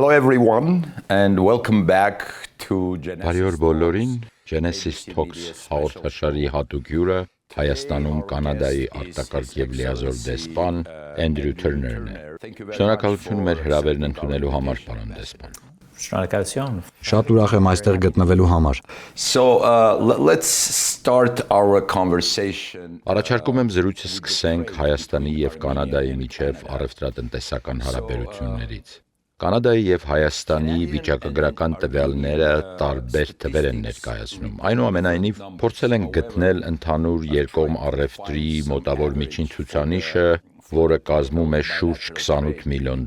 Hello everyone and welcome back to Բարի օր բոլորին, Genesis Talks հաղորդաշարի հատուկ հյուրը Հայաստանում Կանադայի արտակարգ եւ լիազոր դեսպան Andrew Turner-ն է։ Շնորհակալություն մեր հրավերն ընդունելու համար, պարոն դեսպան։ Շնորհակալություն։ Շատ ուրախ եմ այստեղ գտնվելու համար։ So let's start our conversation. Առաջարկում եմ զրույցը սկսենք Հայաստանի եւ Կանադայի միջև առևտրատնտեսական հարաբերություններից։ Կանադայի եւ Հայաստանի վիճակագրական տվյալները տարբեր թվեր են ներկայացնում։ Այնուամենայնիվ, փորձել են գտնել ընդհանուր երկկողմ առևտրի մոտավոր միջին ցուցանիշը, որը կազմում է շուրջ $28 միլիոն։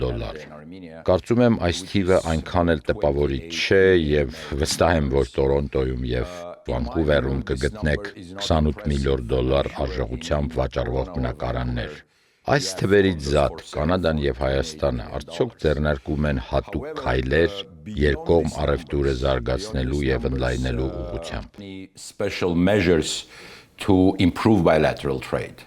Կարծում եմ, այս թիվը այնքան էլ տպավորիչ չէ եւ վստահ եմ, որ Տորոնտոյում եւ Վանկուվերում կգտնեք $28 միլիոն արժողությամբ վաճառվող բնակարաններ։ Այս թվերից զատ Կանադան եւ Հայաստանը արդյոք ձեռնարկում են հատուկ քայլեր երկկողմ առևտուրը զարգացնելու եւ ընդլայնելու ուղղությամբ։ Special measures to improve bilateral trade.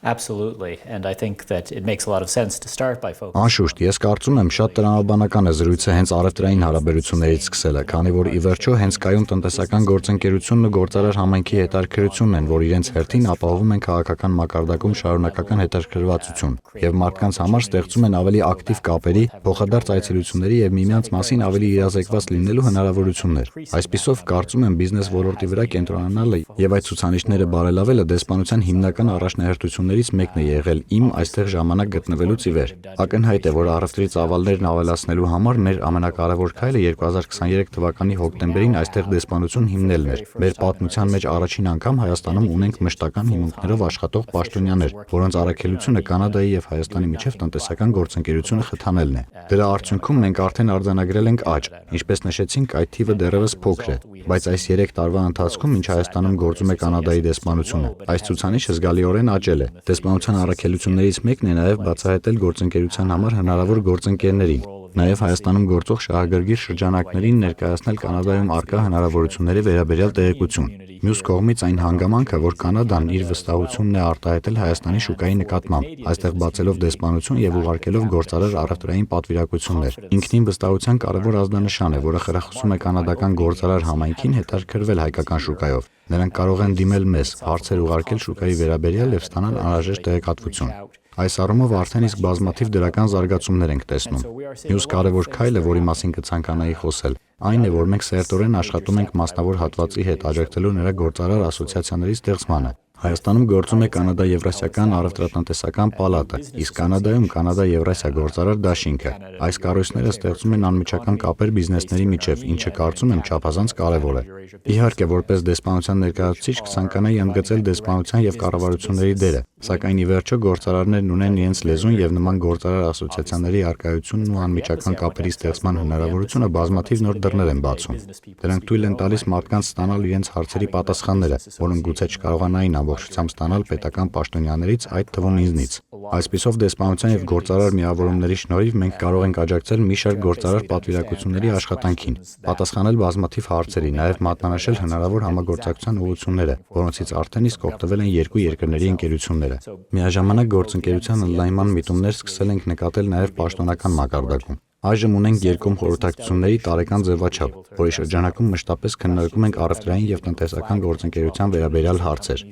Absolutely, and I think that it makes a lot of sense to start by focusing. Անշուշտ, ես կարծում եմ շատ տրամաբանական է զրույցը հենց առևտրային հարաբերություններից սկսելը, քանի որ ի վերջո հենց կայուն տնտեսական գործընկերությունն ու գործարար համայնքի հետաքրքրությունն են, որ իրենց հերթին ապահովում են քաղաքական մակարդակում շարունակական հետաքրքրվածություն եւ մարդկանց համար ստեղծում են ավելի ակտիվ կապերի, փոխադարձ այցելությունների եւ միմյանց մասին ավելի իրազեկված լինելու հնարավորություններ։ Այսպիսով, կարծում եմ բիզնես ոլորտի վրա կենտրոնանալը եւ այդ ցուցանիշները բարելավելը դեսպանության հիմնական առաջնահերթություններից մեկն է եղել իմ այստեղ ժամանակ գտնվելուց ի վեր։ Ակնհայտ է, որ առևտրի ծավալներն ավելացնելու համար մեր ամենակարևոր քայլը 2023 թվականի հոկտեմբերին այստեղ դեսպանություն հիմնելն էր։ Մեր պատմության մեջ առաջին անգամ Հայաստանում ունենք մշտական հիմունքներով աշխատող պաշտոնյաներ, որոնց առաքելությունը Կանադայի եւ Հայաստանի միջև տնտեսական գործընկերությունը խթանելն է։ Դրա արդյունքում մենք արդեն արձանագրել ենք աճ, ինչպես նշեցինք, այդ թիվը դեռևս փոքր է, բայց այս 3 տարվա ընթացքում, ինչ Հայաստանում գործում է Կանադայի դեսպանությունը, այս ցուցանիշը զգալիորեն աճել է։ Դեսպանության առաքելություններից մեկն է նաև բացահայտել գործընկերության համար հնարավոր գործընկերներին, նաև Հայաստանում գործող շահագրգիռ շրջանակներին ներկայացնել Կանադայում առկա հնարավորությունների վերաբերյալ տեղեկություն։ Մյուս կողմից այն հանգամանքը, որ Կանադան իր վստահությունն է արտահայտել Հայաստանի շուկայի նկատմամբ, այստեղ բացելով դեսպանություն եւ ուղարկելով գործարար առևտրային պատվիրակություններ։ Ինքնին վստահության կարևոր ազդանշան է, որը խրախուսում է կանադական գործարար համայնքին հետաքրքրվել հայկական շուկայով։ Նրանք կարող են դիմել մեզ, հարցեր ուղարկել շուկայի վերաբերյալ եւ ստանալ անհրաժեշտ տեղեկատվություն։ Այս առումով արդեն իսկ բազմաթիվ դրական զարգացումներ ենք տեսնում։ Մյուս կարևոր քայլը, որի մասին կցանկանայի խոսել, այն է, որ մենք սերտորեն աշխատում ենք մասնավոր հատվածի հետ աջակցելու նրա գործարար ասոցիացիաների ստեղծմանը։ Հայաստանում գործում է Կանադա-Եվրասիական առևտրատնտեսական պալատը, իսկ Կանադայում Կանադա-Եվրասիա գործարար դաշինքը։ Այս կառույցները ստեղծում են անմիջական կապեր բիզնեսների միջև, ինչը կարծում եմ չափազանց կարևոր է։ Իհարկե, որպես դեսպանության ներկայացուցիչ կցանկանայի ընդգծել դեսպանության եւ կառավարությունների դերը, սակայն ի վերջո գործարարներն ունեն իրենց լեզուն եւ նման գործարար ասոցիացիաների արկայությունն ու անմիջական կապերի ստեղծման հնարավորությունը բազմաթիվ նոր դռներ են բացում։ Դրանք թույլ են տալիս մարդկանց ստանալ իրենց հարցերի պատասխանները, որոնք գուցե չկարողանային ամբողջությամբ ստանալ պետական պաշտոնյաներից, այդ թվում ինձնից։ Այսպիսով դեսպանության եւ գործարար միավորումների շնորհիվ մենք կարող ենք աջակցել մի շարք գործարար պատվիրակությունների աշխատանքին, պատասխանել բազմաթիվ հարցերի, նաեւ մատնանշել հնարավոր համագործակցության ուղղությունները, որոնցից արդեն իսկ օգտվել են երկու երկրների ընկերությունները։ Միաժամանակ գործընկերության ընդլայնման միտումներ սկսել ենք նկատել նաեւ պաշտոնական մակարդակում։ Այժմ ունենք երկկողմ խորհրդակցությունների տարեկան ձևաչափ, որի շրջանակում մշտապես քննարկում ենք առևտրային եւ տնտեսական գործընկերության վերաբերյալ հարցեր։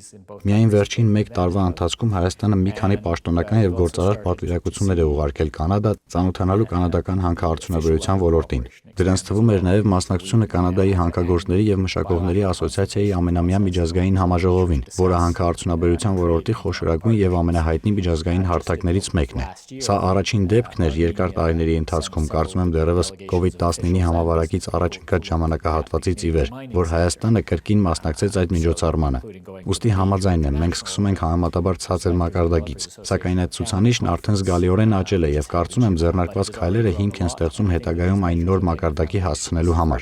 Միայն վերջին 1 տարվա ընթացքում Հայաստանը մի քանի պաշտոնական եւ գործարար պատվիրակություններ է ուղարկել Կանադա, ծանոթանալու կանադական հանքարդյունաբերության ոլորտին։ Դրանց թվում էր նաեւ մասնակցությունը Կանադայի հանքագործների եւ մշակողների ասոցիացիայի ամենամյա միջազգային համաժողովին, որը հանքարդյունաբերության ոլորտի խոշորագույն եւ ամենահայտնի միջազգային հարթակներից մեկն է։ Սա առաջին դեպքն էր երկար տարիների ընթացքում, կարծում եմ դեռևս COVID-19-ի համավարակից առաջ ընկած ժամանակահատվածից ի վեր, որ Հայաստանը կրկին մասնակցեց այդ միջոցառմանը։ Ուստի համաձայն եմ, մենք սկսում ենք համեմատաբար ցածր մակարդակից, սակայն այդ ցուցանիշն արդեն զգալիորեն աճել է եւ կարծում եմ ձեռնարկված քայլերը հիմք են ստեղծում հետագայում այն նոր մակարդակի հասցնելու համար։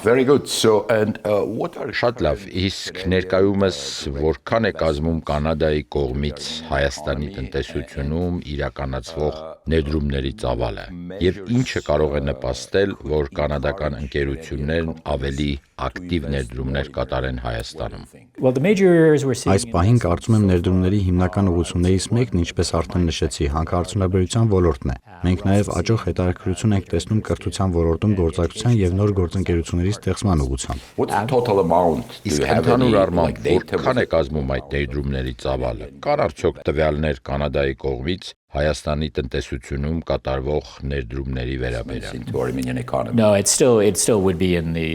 Very good. So, and what are Շատ լավ, իսկ ներկայումս որքան է կազմում Կանադայի կողմից Հայաստանի տնտեսությունում իրականացվող ներդրումների ծավալը եւ ինչը կարող է նպաստել, որ կանադական ընկերություններն ավելի ակտիվ ներդրումներ կատարեն Հայաստանում։ Well, the major areas we're seeing Այս պահին կարծում եմ ներդրումների հիմնական ուղղություններից մեկն, ինչպես արդեն նշեցի, հանքարդյունաբերության ոլորտն է։ Մենք նաև աճող հետաքրքրություն ենք տեսնում կրթության ոլորտում գործակցության եւ նոր գործընկերությունների ստեղծման ուղղությամբ։ what's the total amount? Do Իսկ you have ընդհանուր any, առմամբ data որքան է կազմում այդ ներդրումների ծավալը։ Կան արդյոք տվյալներ Կանադայի կողմից Հայաստանի տնտեսությունում կատարվող ներդրումների վերաբերյալ։ into Armenian economy? No, it still would be in the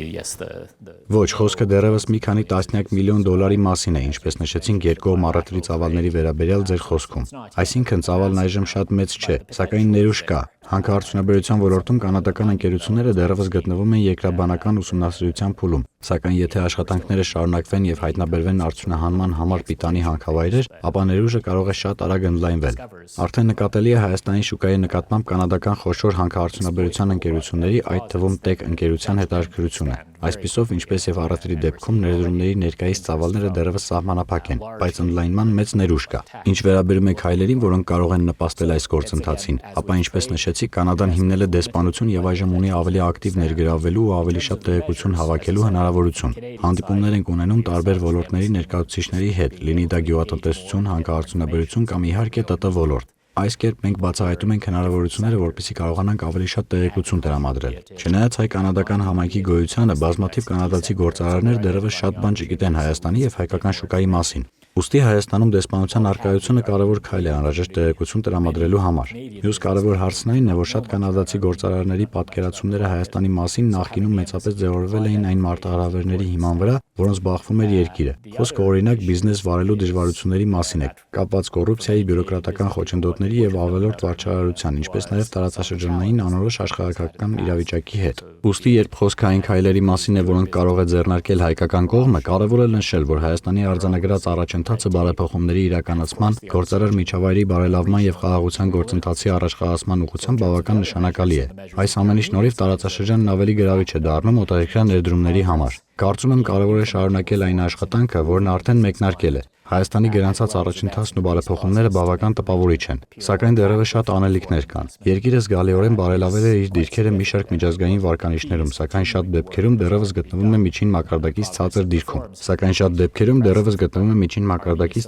Ոչ, խոսքը դեռևս մի քանի տասնյակ միլիոն դոլարի մասին է, ինչպես նշեցինք երկկողմ առևտրի ծավալների վերաբերյալ ձեր խոսքում։ Այսինքն ծավալն այժմ շատ մեծ չէ, սակայն ներուժ կա։ Հանքարդյունաբերության ոլորտում կանադական ընկերությունները դեռևս գտնվում են երկրաբանական ուսումնասիրության փուլում, սակայն եթե աշխատանքները շարունակվեն եւ հայտնաբերվեն արդյունահանման համար պիտանի հանքավայրեր, ապա ներուժը կարող է շատ արագ ընդլայնվել։ Արդեն նկատելի է Հայաստանի շուկայի նկատմամբ կանադական խոշոր հանքարդյունաբերության ընկերությունների, այդ թվում TEC ընկերության հետաքրքրությունը։ Այսպիսով, ինչպես եւ առևտրի դեպքում ներդրումների ներկայիս ծավալները դեռևս սահմանափակ են, բայց ընդլայնման մեծ ներուժ կա։ Ինչ վերաբերում է քայլերին, որոնք կարող են նպաստել այս գործընթացին, ապա ինչպես նշեցի, Կանադան հիմնել է դեսպանություն եւ այժմ ունի ավելի ակտիվ ներգրավվելու ու ավելի շատ տեղեկություն հավաքելու հնարավորություն։ Հանդիպումներ են ունենում տարբեր ոլորտների ներկայացուցիչների հետ, լինի դա գյուղատնտեսություն, հանքարդյունաբերություն կամ իհարկե ՏՏ ոլորտ։ Այս կերպ մենք բացահայտում ենք հնարավորությունները, որպեսզի կարողանանք ավելի շատ տեղեկություն տրամադրել։ Չնայած հայ կանադական համայնքի գոյությանը, բազմաթիվ կանադացի գործարարներ դեռևս շատ բան չգիտեն Հայաստանի եւ հայկական շուկայի մասին։ Ուստի Հայաստանում դեսպանության առկայությունը կարևոր քայլ է անհրաժեշտ տեղեկություն տրամադրելու համար։ Մյուս կարևոր հարցն այն է, որ շատ կանադացի գործարարների պատկերացումները Հայաստանի մասին նախկինում մեծապես ձևավորվել էին այն մարտահրավերների հիման վրա, որոնց բախվում էր երկիրը։ Խոսքը օրինակ բիզնես վարելու դժվարությունների մասին է, կապված կոռուպցիայի, բյուրոկրատական խոչընդոտների եւ ավելորդ վարչարարության, ինչպես նաեւ տարածաշրջանային անորոշ աշխարհակական իրավիճակի հետ։ Ուստի երբ խոսքը այն քայլերի մասին է, որոնք կարող է ձեռնարկել հայկական կողմը, կարևոր է նշել, որ Հայաստանի արձանագրած առաջընթացը բարեփոխումների իրականացման, գործարար միջավայրի բարելավման եւ խաղաղության գործընթացի առաջխաղացման ուղղությամբ բավական նշանակալի է։ Այս ամենի շնորհիվ տարածաշրջանն ավելի գրավիչ է դառնում օտարերկրյա ներդրումների համար։ Կարծում եմ կարևոր է շարունակել այն աշխատանքը, որն արդեն մեկնարկել է։ Հայաստանի գրանցած առաջընթացն ու բարեփոխումները բավական տպավորիչ են, սակայն դեռևս շատ անելիքներ կան։ Երկիրը զգալիորեն բարելավել է իր դիրքերը մի շարք միջազգային վարկանիշներում, սակայն շատ դեպքերում դեռևս գտնվում է միջին մակարդակից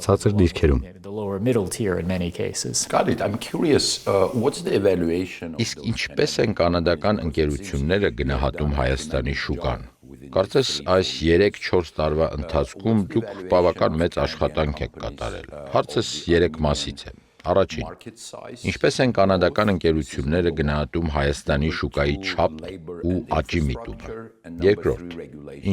ցածր դիրքերում։ the lower middle tier in many cases. Got it. I'm curious. What's the evaluation? Իսկ ինչպես են կանադական ընկերությունները գնահատում Հայաստանի շուկան։ Կարծես այս 3-4 տարվա ընթացքում դուք բավական մեծ աշխատանք եք կատարել։ Հարցս 3 մասից է։ Առաջին, ինչպես են կանադական ընկերությունները գնահատում Հայաստանի շուկայի չափը ու աճի միտումը։ Երկրորդ,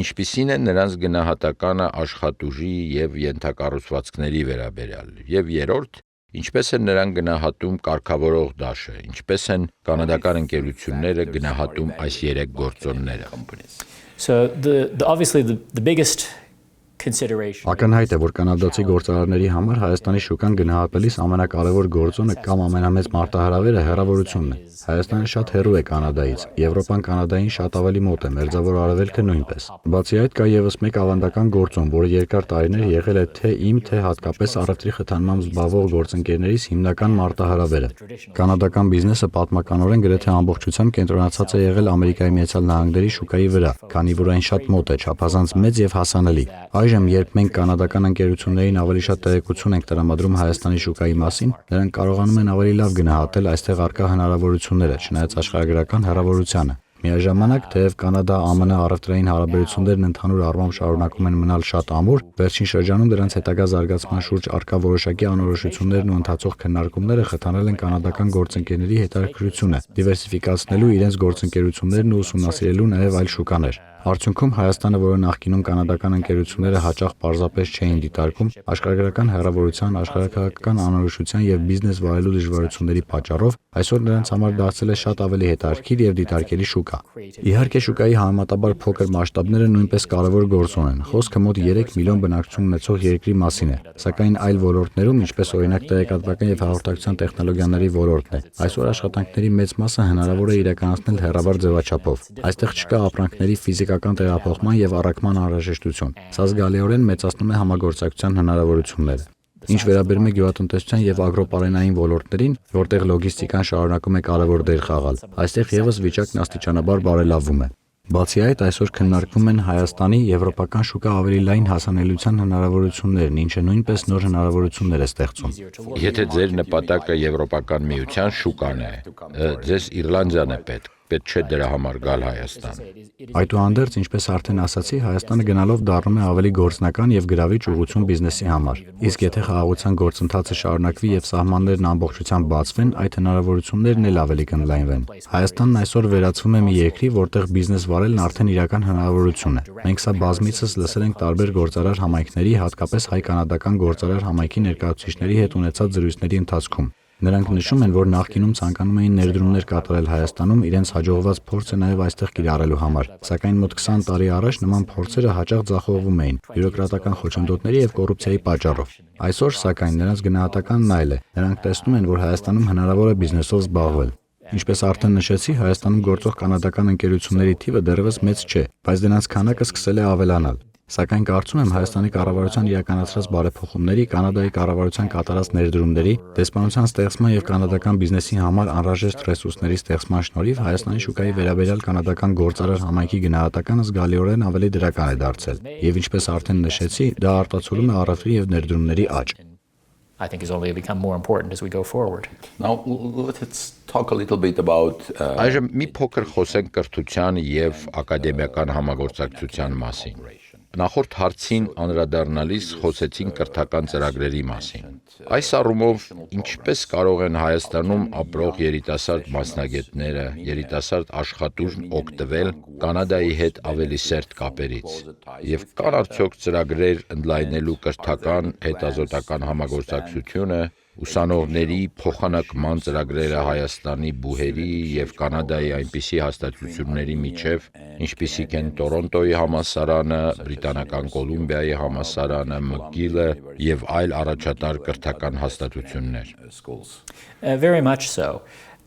ինչպիսին է նրանց գնահատականը աշխատուժի եւ ենթակառուցվածքների վերաբերյալ։ Եվ երրորդ, ինչպես են նրանք գնահատում կարգավորող դաշը, ինչպես են կանադական ընկերությունները գնահատում այս 3 գործոնները։ So obviously the biggest consideration Ակնհայտ է, որ կանադացի գործարարների համար Հայաստանի շուկան գնահատելիս ամենակարևոր գործոնը կամ ամենամեծ մարտահրավերը հեռավորությունն է։ Հայաստանը շատ հեռու է Կանադայից, Եվրոպան Կանադային շատ ավելի մոտ է, Մերձավոր Արևելքը նույնպես։ Բացի այդ կա եւս մեկ ավանդական գործոն, որը երկար տարիներ եղել է թե իմ, թե հատկապես առևտրի խթանմամբ զբաղվող գործընկերներից հիմնական մարտահրավերը։ Կանադական բիզնեսը պատմականորեն գրեթե ամբողջությամբ կենտրոնացած է եղել Ամերիկայի Միացյալ Նահանգների շուկայի վրա, քանի որ այն շատ մոտ է, չափազանց մեծ եւ հասանելի։ Այժմ, երբ մենք կանադական ընկերություններին ավելի շատ տեղեկություն ենք տրամադրում Հայաստանի շուկայի մասին, նրանք կարողանում են ավելի լավ գնահատել այստեղ առկա հնարավորությունները, չնայած աշխարհագրական հեռավորությանը։ Միաժամանակ, թեև Կանադա-ԱՄՆ առևտրային հարաբերություններն ընդհանուր առմամբ շարունակում են մնալ շատ ամուր, վերջին շրջանում դրանց հետագա զարգացման շուրջ առկա որոշակի անորոշություններն ու ընթացող քննարկումները խթանել են կանադական գործընկերների հետաքրքրությունը, դիվերսիֆիկացնելու իրենց գործընկերություններն ու ուսումնասիրելու նաև այլ շուկաներ։ Արդյունքում Հայաստանը, որը նախկինում կանադական ընկերությունները հաճախ պարզապես չէին դիտարկում, աշխարհագրական հեռավորության, աշխարհաքաղաքական անորոշության եւ բիզնես վարելու դժվարությունների պատճառով, այսօր նրանց համար դարձել է շատ ավելի հետաքրքիր եւ դիտարկելի շուկա։ Իհարկե, շուկայի համեմատաբար փոքր մասշտաբները նույնպես կարևոր գործոն են։ Խոսքը մոտ 3 միլիոն բնակչություն ունեցող երկրի մասին է, սակայն այլ ոլորտներում, ինչպես օրինակ տեղեկատվական եւ հաղորդակցության տեխնոլոգիաների ոլորտն է, այսօր աշխատանքների մեծ մասը հնարավոր է իրականացնել հեռավար ձևաչափով։ Այստեղ չկա ապրանքների ֆիզիկական տեղափոխման եւ առաքման անհրաժեշտություն։ Սա զգալիորեն մեծացնում է համագործակցության հնարավորությունները։ Ինչ վերաբերում է գյուղատնտեսության եւ ագրոպարենային ոլորտներին, որտեղ լոգիստիկան շարունակում է կարևոր դեր խաղալ, այստեղ եւս վիճակն աստիճանաբար բարելավվում է։ Բացի այդ, այսօր քննարկվում են Հայաստանի եվրոպական շուկա ավելի լայն հասանելիության հնարավորություններն, ինչը նույնպես նոր հնարավորություններ է ստեղծում։ Եթե ձեր նպատակը Եվրոպական միության շուկան է, ձեզ Իռլանդիան է պետք չէ դրա համար գալ Հայաստան։ Այդուհանդերձ, ինչպես արդեն ասացի, Հայաստանը գնալով դառնում է ավելի գործնական եւ գրավիչ ուղղություն բիզնեսի համար։ Իսկ եթե խաղաղության գործընթացը շարունակվի եւ սահմաններն ամբողջությամբ բացվեն, այդ հնարավորություններն էլ ավելի կընդլայնվեն։ Հայաստանն այսօր վերածվում է մի երկրի, որտեղ բիզնես վարելն արդեն իրական հնարավորություն է։ Մենք սա բազմիցս լսել ենք տարբեր գործարար համայնքների, հատկապես հայ-կանադական գործարար համայնքի ներկայացուցիչների հետ ունեցած զրույցների ընթացքում։ Նրանք նշում են, որ նախկինում ցանկանում էին ներդրումներ կատարել Հայաստանում իրենց հաջողված փորձը նաև այստեղ կիրառելու համար, սակայն մոտ 20 տարի առաջ նման փորձերը հաճախ ձախողվում էին բյուրոկրատական խոչընդոտների եւ կոռուպցիայի պատճառով։ Այսօր, սակայն, նրանց գնահատականն այլ է։ Նրանք տեսնում են, որ Հայաստանում հնարավոր է բիզնեսով զբաղվել։ Ինչպես արդեն նշեցի, Հայաստանում գործող կանադական ընկերությունների թիվը դեռևս մեծ չէ, բայց դրանց քանակը սկսել է ավելանալ։ Սակայն կարծում եմ Հայաստանի կառավարության իրականացրած բարեփոխումների, Կանադայի կառավարության կատարած ներդրումների, դեսպանության ստեղծման եւ կանադական բիզնեսի համար անհրաժեշտ ռեսուրսների ստեղծման շնորհիվ Հայաստանի շուկայի վերաբերյալ կանադական գործարար համայնքի գնահատականը զգալիորեն ավելի դրական է դարձել։ Եվ ինչպես արդեն նշեցի, դա արտացոլում է առևտրի եւ ներդրումների աճ։ I think is only become more important as we go forward. Now let's talk a little bit about Այժմ մի փոքր խոսենք կրթության եւ ակադեմիական համագործակցության մասին։ Նախորդ հարցին անդրադառնալիս խոսեցին կրթական ծրագրերի մասին։ Այս առումով ինչպես կարող են Հայաստանում ապրող երիտասարդ մասնագետները, երիտասարդ աշխատուժն օգտվել Կանադայի հետ ավելի սերտ կապերից։ Եվ կան արդյոք ծրագրեր ընդլայնելու կրթական հետազոտական համագործակցությունը, ուսանողների փոխանակման ծրագրերը Հայաստանի բուհերի եւ Կանադայի այնպիսի հաստատությունների միջև, ինչպիսիք են Տորոնտոյի համալսարանը, Բրիտանական Կոլումբիայի համալսարանը, McGill-ը եւ այլ առաջատար կրթական հաստատություններ։ Very much so.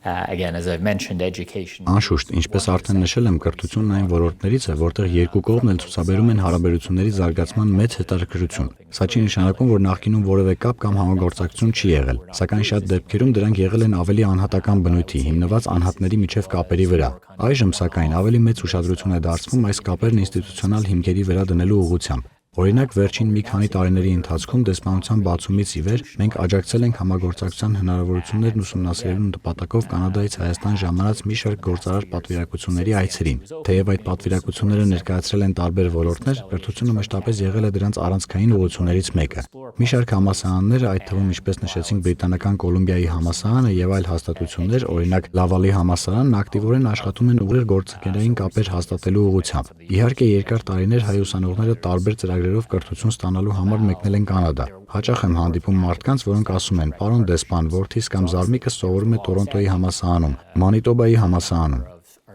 Again, as I've mentioned, education. Անշուշտ, ինչպես արդեն նշել եմ, կրթությունն այն ոլորտներից է, որտեղ երկու կողմն էլ ցուցաբերում են հարաբերությունների զարգացման մեծ հետաքրքրություն։ Սա չի նշանակում, որ նախկինում որևէ կապ կամ համագործակցություն չի եղել, սակայն շատ դեպքերում դրանք եղել են ավելի անհատական բնույթի, հիմնված անհատների միջև կապերի վրա։ Այժմ, սակայն, ավելի մեծ ուշադրություն է դարձվում այս կապերն ինստիտուցիոնալ հիմքերի վրա դնելու ուղղությամբ։ Օրինակ, վերջին մի քանի տարիների ընթացքում դեսպանության բացումից ի վեր մենք աջակցել ենք համագործակցության հնարավորություններն ուսումնասիրելու նպատակով Կանադայից Հայաստան ժամանած մի շարք գործարար պատվիրակությունների այցերին։ Թեև այդ պատվիրակությունները ներկայացրել են տարբեր ոլորտներ, կրթությունը մշտապես եղել է դրանց առանցքային ուղղություններից մեկը։ Մի շարք համալսարաններ, այդ թվում ինչպես նշեցինք Բրիտանական Կոլումբիայի համալսարանը եւ այլ հաստատություններ, օրինակ Լավալի համալսարանն ակտիվորեն աշխատում են ուղիղ գործընկերային կապեր հաստատելու ուղղությամբ։ Իհարկե, երկար տարիներ հայ ուսանողները տարբեր ծրագրերով կրթություն ստանալու համար մեկնել են Կանադա։ Հաճախ եմ հանդիպում մարդկանց, որոնք ասում են. «Պարոն դեսպան, որդիս կամ զարմիկս սովորում է Տորոնտոյի համալսարանում, Մանիտոբայի համալսարանում»։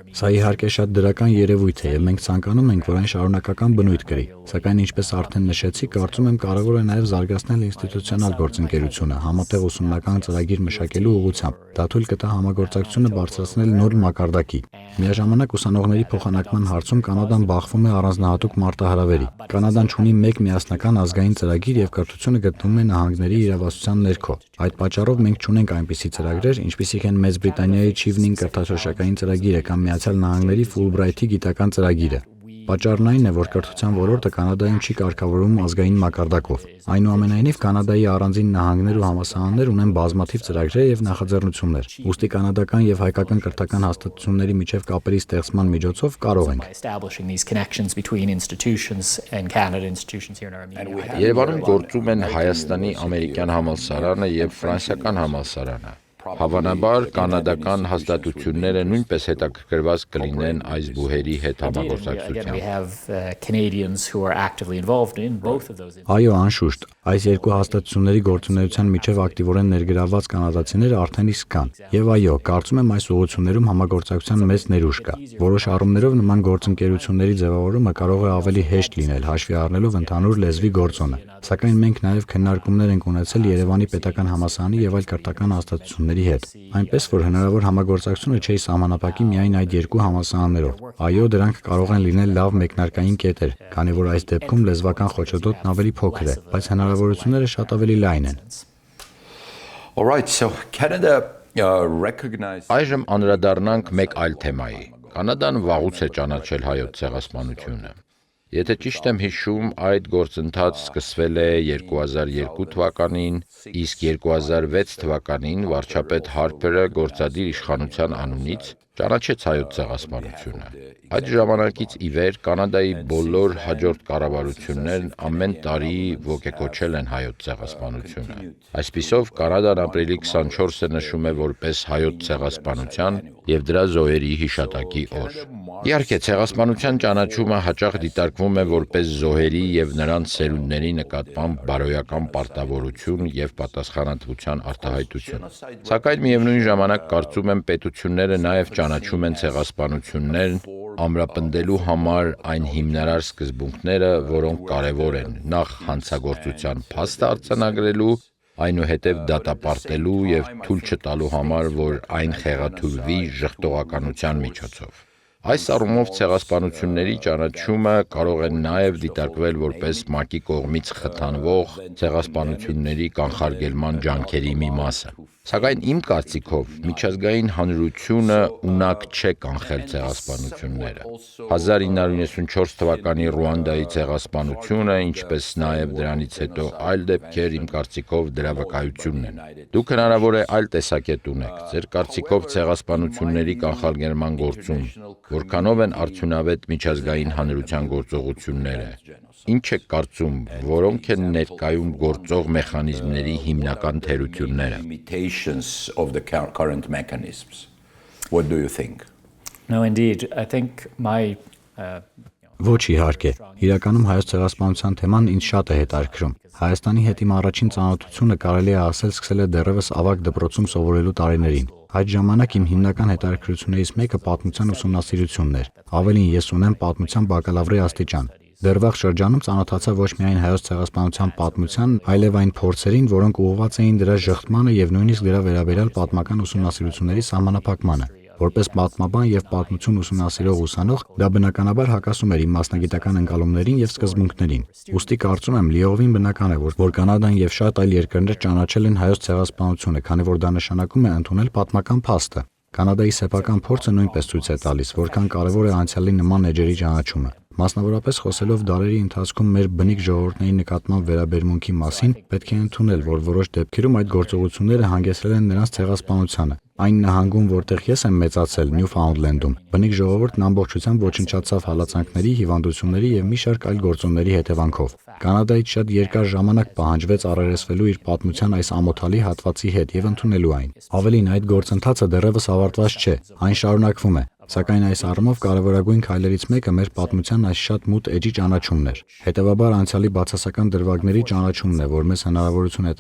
Սա իհարկե շատ դրական երևույթ է եւ մենք ցանկանում ենք, որ այն շարունակական բնույթ կրի, սակայն ինչպես արդեն նշեցի, կարծում եմ կարևոր է նաեւ զարգացնել ինստիտուցիոնալ գործընկերությունը, համատեղ ուսումնական ծրագիր մշակելու ուղղությամբ։ Դա թույլ կտա համագործակցությունը բարձրացնել նոր մակարդակի։ Միաժամանակ ուսանողների փոխանակման հարցում Կանադան բախվում է առանձնահատուկ մարտահրավերի։ Կանադան ունի մեկ միասնական ազգային ծրագիր եւ կրթությունը գտնվում է նահանգների իրավասության ներքո։ Այդ պատճառով մենք չունենք այնպիսի ծրագրեր, ինչպիսիք են Մեծ Բրիտանիայի Չիվնինգ կրթաշոշակային ծրագիրը կամ Միացյալ Նահանգների Ֆուլբրայթի գիտական ծրագիրը։ Պատճառն այն է, որ կրթության ոլորտը Կանադայում չի կարգավորվում ազգային մակարդակով։ Այնուամենայնիվ, Կանադայի առանձին նահանգներ ու համալսարաններ ունեն բազմաթիվ ծրագրեր եւ նախաձեռնություններ։ Ուստի կանադական եւ հայկական կրթական հաստատությունների միջև կապերի ստեղծման միջոցով կարող ենք Establishing these connections between institutions and Canada institutions here in Armenia. Երևանում գործում են Հայաստանի ամերիկյան համալսարանը եւ ֆրանսիական համալսարանը։ Հավանաբար կանադական հաստատությունները նույնպես հետաքրքրված կլինեն այս բուհերի հետ Again, we համագործակցությամբ։ have Canadians who are actively involved in both of those. Այո, անշուշտ, այս երկու հաստատությունների գործունեության միջև ակտիվորեն ներգրավված կանադացիները արդեն իսկ կան։ Եվ այո, կարծում եմ այս ուղղություններում համագործակցության մեծ ներուժ կա։ Որոշ առումներով նման գործընկերությունների ձևավորումը կարող է ավելի հեշտ լինել, հաշվի առնելով ընդհանուր լեզվի գործոնը։ Սակայն մենք նաև քննարկումներ ենք ունեցել Երևանի պետական համալսարանի եւ այլ կրթական հաստատությունների հետ, այնպես որ հնարավոր համագործակցությունը չի սահմանափակի միայն այդ երկու համալսարաններով։ Այո, դրանք կարող են լինել լավ մեկնարկային կետեր, քանի որ այս դեպքում լեզվական խոչընդոտն ավելի փոքր է, բայց հնարավորությունները շատ ավելի լայն են։ All right, so Canada recognized Այժմ անդրադառնանք մեկ այլ թեմայի։ Կանադան վաղուց է ճանաչել հայոց ցեղասպանությունը։ Եթե ճիշտ եմ հիշում, այդ գործընթացը սկսվել է 2002 թվականին, իսկ 2006 թվականին վարչապետ Հարփերը գործադիր իշխանության անունից ճանաչեց հայոց ցեղասպանությունը։ Այդ ժամանակից ի վեր Կանադայի բոլոր հաջորդ կառավարություններն ամեն տարի ոգեկոչել են հայոց ցեղասպանությունը։ Այսպիսով Կանադան ապրիլի 24-ը նշում է որպես հայոց ցեղասպանության եւ դրա զոհերի հիշատակի օր։ Իհարկե, ցեղասպանության ճանաչումը հաճախ դիտարկվում է որպես զոհերի եւ նրանց սերունդների նկատմամբ բարոյական պարտավորություն եւ պատասխանատվության արտահայտություն։ Սակայն միևնույն ժամանակ կարծում եմ պետությունները նաեւ ճանաչում են ցեղասպանություններն ամրապնդելու համար այն հիմնարար սկզբունքները, որոնք կարևոր են՝ նախ հանցագործության փաստ արձանագրելու, այնուհետև դատապարտելու եւ թույլ չտալու համար, որ այն խեղաթյուրվի ժխտողականության միջոցով։ Այս առումով ցեղասպանությունների ճանաչումը կարող է նաև դիտարկվել որպես ՄԱԿ-ի կողմից խթանվող ցեղասպանությունների կանխարգելման ջանքերի մի մասը։ Սակայն իմ կարծիքով միջազգային հանրությունը ունակ չէ կանխել ցեղասպանությունները։ 1994 թվականի Ռուանդայի ցեղասպանությունը, ինչպես նաև դրանից հետո այլ դեպքեր, իմ կարծիքով դրա վկայությունն են։ Դուք հնարավոր է այլ տեսակետ ունեք։ Ձեր կարծիքով ցեղասպանությունների կանխարգելման գործում որքանով են արդյունավետ միջազգային հանրության գործողությունները։ Ինչ եք կարծում, որոնք են ներկայում գործող մեխանիզմների հիմնական թերությունները։ of the current mechanisms. What do you think? No, indeed. I think my Ոչ իհարկե։ Իրականում հայոց ցեղասպանության թեման ինձ շատ է հետաքրքրում։ Հայաստանի հետ իմ առաջին ծանոթությունը կարելի է ասել սկսել է դեռևս ավագ դպրոցում սովորելու տարիներին։ Այդ ժամանակ իմ հիմնական հետաքրքրություններից մեկը պատմության ուսումնասիրությունն էր։ Ավելին, ես ունեմ պատմության բակալավրի աստիճան։ Դեռ վաղ շրջանում ծանոթացա ոչ միայն հայոց ցեղասպանության պատմության, այլև այն փորձերին, որոնք ուղղված էին դրա ժխտմանը եւ նույնիսկ դրա վերաբերյալ պատմական ուսումնասիրությունների սահմանափակմանը։ Որպես պատմաբան եւ պատմություն ուսումնասիրող ուսանող, դա բնականաբար հակասում էր իմ մասնագիտական ընկալումներին եւ սկզբունքներին։ Ուստի կարծում եմ լիովին բնական է, որ Կանադան եւ շատ այլ երկրներ ճանաչել են հայոց ցեղասպանությունը, քանի որ դա նշանակում է ընդունել պատմական փաստը։ Կանադայի սեփական փորձը նույնպես ցույց է տալիս, որքան կարևոր է անցյալի նման էջերի ճանաչումը։ Մասնավորապես խոսելով դարերի ընթացքում մեր բնիկ ժողովուրդների նկատմամբ վերաբերմունքի մասին, պետք է ընդունել, որ որոշ դեպքերում այդ գործողությունները հանգեցրել են նրանց ցեղասպանությանը։ Այն նահանգում, որտեղ ես եմ մեծացել, Նյուֆաունդլենդում, բնիկ ժողովուրդն ամբողջությամբ ոչնչացավ հալածանքների, հիվանդությունների եւ մի շարք այլ գործոնների հետևանքով։ Կանադայից շատ երկար ժամանակ պահանջվեց առերեսվելու իր պատմության այս ամոթալի հատվածի հետ եւ ընդունելու այն։ Ավելին, այդ գործընթացը դեռևս ավարտված չէ, այն շարունակվում է։ Սակայն այս առումով կարևորագույն քայլերից մեկը մեր պատմության այս շատ մութ էջի ճանաչումն էր։ Հետևաբար անցյալի բացասական դրվագների ճանաչումն է, որ մեզ հնարավորություն է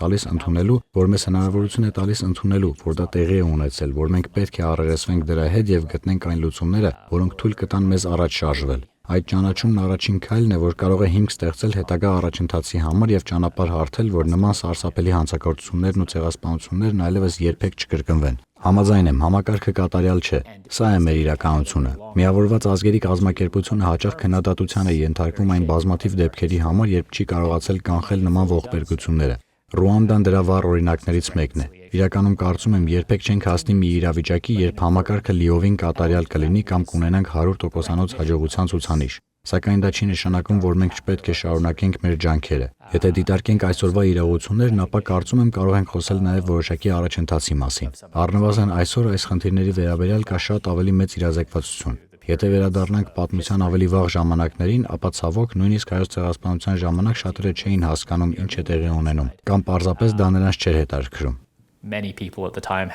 տալիս ընդունելու, որ դա տեղի է ունեցել, որ մենք պետք է առերեսվենք դրա հետ եւ գտնենք այն լուծումները, որոնք թույլ կտան մեզ առաջ շարժվել։ Այդ ճանաչումն առաջին քայլն է, որ կարող է հիմք ստեղծել հետագա առաջընթացի համար եւ ճանապարհ հարթել, որ նման սարսափելի հանցագործություններն ու ցեղասպանություններն այլևս երբեք չկրկնվեն։ Համաձայն եմ, համակարգը կատարյալ չէ։ Սա է մեր իրականությունը։ Միավորված ազգերի կազմակերպությունը հաճախ քննադատության է ենթարկվում այն բազմաթիվ դեպքերի համար, երբ չի կարողացել կանխել նման ողբերգությունները։ Ռուանդան դրա վառ օրինակներից մեկն է։ Իրականում կարծում եմ, երբեք չենք հասնի մի իրավիճակի, երբ համակարգը լիովին կատարյալ կլինի կամ կունենանք 100%-անոց հաջողության ցուցանիշ։ Սակայն դա չի նշանակում, որ մենք չպետք է շարունակենք մեր ջանքերը։ Եթե դիտարկենք այսօրվա իրողություններն, ապա կարծում եմ կարող ենք խոսել նաև որոշակի առաջընթացի մասին։ Առնվազն այսօր այս խնդիրների վերաբերյալ կա շատ ավելի մեծ իրազեկվածություն։ Եթե վերադառնանք պատմության ավելի վաղ ժամանակներին, ապա ցավոք նույնիսկ հայոց ցեղասպանության ժամանակ շատերը չէին հասկանում ինչ է տեղի ունենում, կամ պարզապես դա նրանց չէր հետաքրքրում։ many people at the time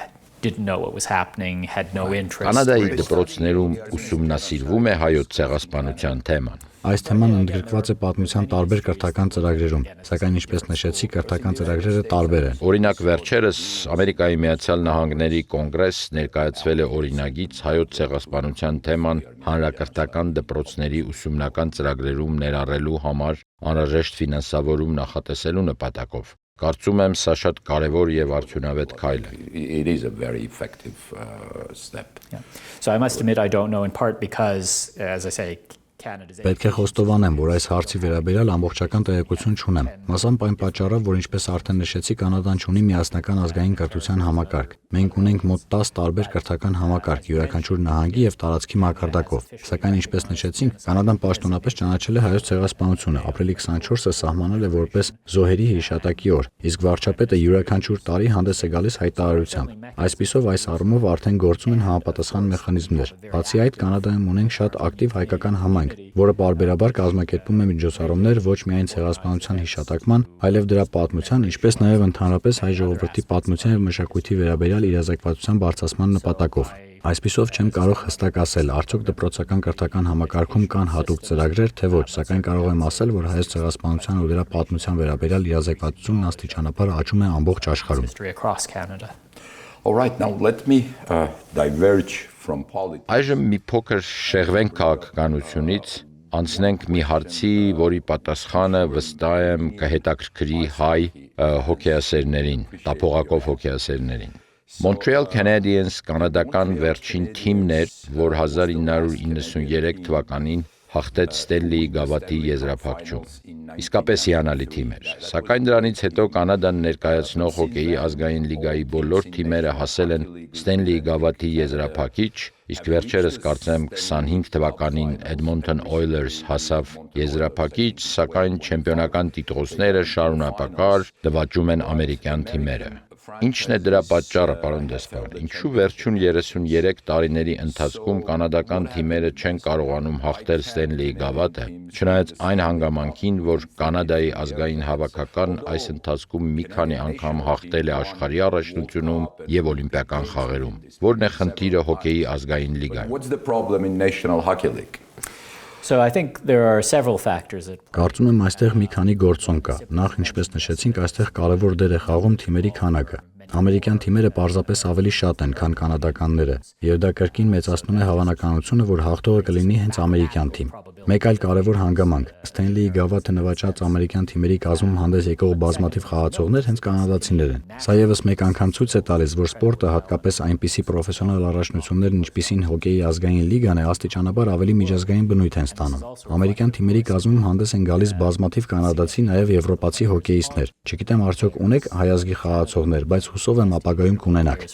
didn't know what was happening, had no interest. Կանադայի դպրոցներում ուսումնասիրվում է հայոց ցեղասպանության թեման։ Այս թեման ընդգրկված է պատմության տարբեր կրթական ծրագրերում, սակայն ինչպես նշեցի, կրթական ծրագրերը տարբեր են։ Օրինակ վերջերս Ամերիկայի Միացյալ Նահանգների կոնգրես ներկայացվել է օրինագիծ հայոց ցեղասպանության թեման հանրակրթական դպրոցների ուսումնական ծրագրերում ներառելու համար անհրաժեշտ ֆինանսավորում նախատեսելու նպատակով։ Կարծում եմ սա շատ կարևոր եւ արդյունավետ քայլ է։ It is a very effective step. Yeah. So I must admit I don't know in part because, as I say, Պետք է խոստովանեմ, որ այս հարցի վերաբերյալ ամբողջական տեղեկություն չունեմ։ Մասամբ այն պատճառով, որ ինչպես արդեն նշեցի, Կանադան ունի միասնական ազգային կրթության համակարգ։ Մենք ունենք մոտ 10 տարբեր կրթական համակարգ յուրաքանչյուր նահանգի եւ տարածքի մակարդակով։ Սակայն ինչպես նշեցինք, Կանադան պաշտոնապես ճանաչել է հայոց ցեղասպանությունը, ապրիլի 24-ը սահմանել է որպես զոհերի հիշատակի օր, իսկ վարչապետը յուրաքանչյուր տարի հանդես է գալիս հայտարարությամբ։ Այսպիսով այս առումով արդեն գործում են համապատասխան մեխանիզմներ։ Բացի այդ, Կանադայում ունենք շատ ակտիվ հայկական համայնք, որը պարբերաբար կազմակերպում է միջոցառումներ ոչ միայն ցեղասպանության հիշատակման, այլև դրա պատմության, ինչպես նաև ընդհանրապես հայ ժողովրդի պատմության եւ մշակույթի վերաբերյալ իրազեկվածության բարձրացման նպատակով։ Այսպիսով չեմ կարող հստակ ասել, արդյոք դպրոցական կրթական համակարգում կան հատուկ ծրագրեր, թե ոչ, սակայն կարող եմ ասել, որ հայոց ցեղասպանության ու դրա պատմության վերաբերյալ իրազեկվածությունն աստիճանաբար աճում է ամբողջ աշխարհում։ All right, now let me diverge from politics. Այժմ մի փոքր շեղվենք քաղաքականությունից, անցնենք մի հարցի, որի պատասխանը վստահ եմ կհետաքրքրի հայ հոկեյասերներին, տափողակով հոկեյասերներին։ Montreal Canadiens կանադական վերջին թիմն էր, որ 1993 թվականին հաղթեց Ստենլիի գավաթի եզրափակչում։ Իսկապես հիանալի թիմ էր, սակայն դրանից հետո Կանադան ներկայացնող հոկեյի ազգային լիգայի բոլոր թիմերը հասել են Ստենլիի գավաթի եզրափակիչ, իսկ վերջերս կարծեմ 25 թվականին Edmonton Oilers հասավ եզրափակիչ, սակայն չեմպիոնական տիտղոսները շարունակաբար նվաճում են ամերիկյան թիմերը։ Ինչն է դրա պատճառը, պարոն դեսպան։ Ինչու վերջին 33 տարիների ընթացքում կանադական թիմերը չեն կարողանում հաղթել Ստենլիի գավաթը, չնայած այն հանգամանքին, որ Կանադայի ազգային հավաքական այս ընթացքում մի քանի անգամ հաղթել է աշխարհի առաջնությունում եւ օլիմպիական խաղերում։ Որն է խնդիրը հոկեյի ազգային լիգայում։ What's the problem in National Hockey League? So I think there are several factors that Կարծում եմ այստեղ մի քանի գործոն կա։ Նախ, ինչպես նշեցինք, այստեղ կարևոր դեր է խաղում թիմերի քանակը։ Ամերիկյան թիմերը պարզապես ավելի շատ են, քան կանադականները, եւ դա կրկին մեծացնում է հավանականությունը, որ հաղթողը կլինի հենց ամերիկյան թիմ։ Մեկ այլ կարևոր հանգամանք՝ Ստենլիի գավաթը նվաճած ամերիկյան թիմերի կազմում հանդես եկող բազմաթիվ խաղացողներ հենց կանադացիներ են։ Սա եւս մեկ անգամ ցույց է տալիս, որ սպորտը, հատկապես այնպիսի պրոֆեսիոնալ առաջնություններն, ինչպիսին հոկեյի ազգային լիգան է, աստիճանաբար ավելի միջազգային բնույթ են ստանում։ Ամերիկյան թիմերի կազմում հանդես են գալիս բազմաթիվ կանադացի, նաեւ եվրոպացի հոկեյիստներ։ Չգիտեմ արդյոք ունեք հայ ազգի խաղացողներ, բայց հուսով եմ ապագայում կունենաք։